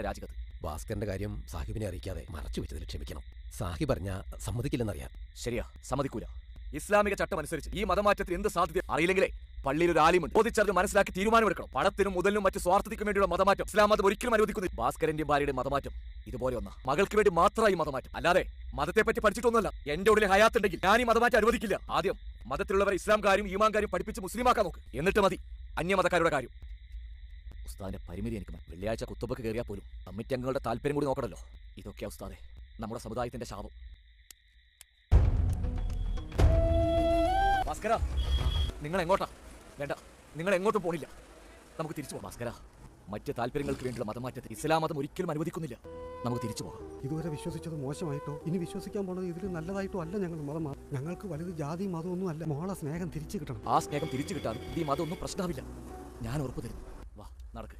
ഭാസ്കരന്റെ രാജികത്ത്. ഭാസ്കരന്റെ കാര്യം സാഹിബിനെ അറിയിക്കാതെ മറച്ചു വെച്ചതിൽ ക്ഷമിക്കണം. സാഹിബ് പറഞ്ഞ സമ്മതിക്കില്ലെന്നറിയാം. ശരിയാ, സമ്മതിക്കൂല. ഇസ്ലാമിക ചട്ടം അനുസരിച്ച് ഈ മതമാറ്റത്തിന് എന്ത് സാധ്യത അറിയില്ലെങ്കിലേ പള്ളിയിൽ ഒരു ആലിമുണ്ട്, ചോദിച്ചറിഞ്ഞ് മനസ്സിലാക്കി തീരുമാനമെടുക്കണം. പണത്തിനും മുതലിനും മറ്റു സ്വാർത്ഥത്തിനും വേണ്ടിയുള്ള മതമാറ്റം ഇസ്ലാം മതം ഒരിക്കലും അനുവദിക്കുന്നില്ല. ഭാസ്കരന്റെയും ഭാര്യയുടെ മതമാറ്റം ഇതുപോലെ ഒന്നാ. മകൾക്ക് വേണ്ടി മാത്രമായി മതമാറ്റം, അല്ലാതെ മതത്തെ പറ്റി പഠിച്ചിട്ടൊന്നുമല്ല. എന്റെ ഉള്ളിൽ ഹയാത്തുണ്ടെങ്കിൽ ഞാൻ ഈ മതമാറ്റം അനുവദിക്കില്ല. ആദ്യം മതത്തിലുള്ളവരെ ഇസ്ലാം കാര്യം ഈമാൻ കാര്യം പഠിപ്പിച്ച് മുസ്ലിമാക്കാൻ നോക്ക്, എന്നിട്ട് മതി അന്യമതക്കാരുടെ കാര്യം. ഉസ്താദിന്റെ പരിമിതി എനിക്ക് വെള്ളിയാഴ്ച കുത്തുബക്ക് കയറിയാൽ പോലും കമ്മിറ്റി അംഗങ്ങളുടെ താല്പര്യം കൂടി നോക്കണല്ലോ. ഇതൊക്കെയാ ഉസ്താദെ നമ്മുടെ സമുദായത്തിന്റെ ശാപം. ഭാസ്കര, നിങ്ങൾ എങ്ങോട്ടാ? വേണ്ട, നിങ്ങൾ എങ്ങോട്ടും പോണില്ല. നമുക്ക് തിരിച്ചു പോകാം. ഭാസ്കര, മറ്റ് താല്പര്യങ്ങൾക്ക് വേണ്ടിയുള്ള മതമാറ്റത്തിൽ ഇസ്ലാം മതം ഒരിക്കലും അനുവദിക്കുന്നില്ല. നമുക്ക് തിരിച്ചു പോകാം. ഇതുവരെ വിശ്വസിച്ചത് മോശമായിട്ടോ ഇനി വിശ്വസിക്കാൻ പോണത് ഇതിൽ നല്ലതായിട്ടോ അല്ല. ഞങ്ങൾ മതം ഞങ്ങൾക്ക് വലുത് ജാതി മതമൊന്നും അല്ല. മോളെ സ്നേഹം തിരിച്ചു കിട്ടണം. ആ സ്നേഹം തിരിച്ചു കിട്ടാൻ ഈ മതമൊന്നും പ്രശ്നമില്ല. ഞാൻ ഉറപ്പു തരുന്നു. വാ, നടക്ക്.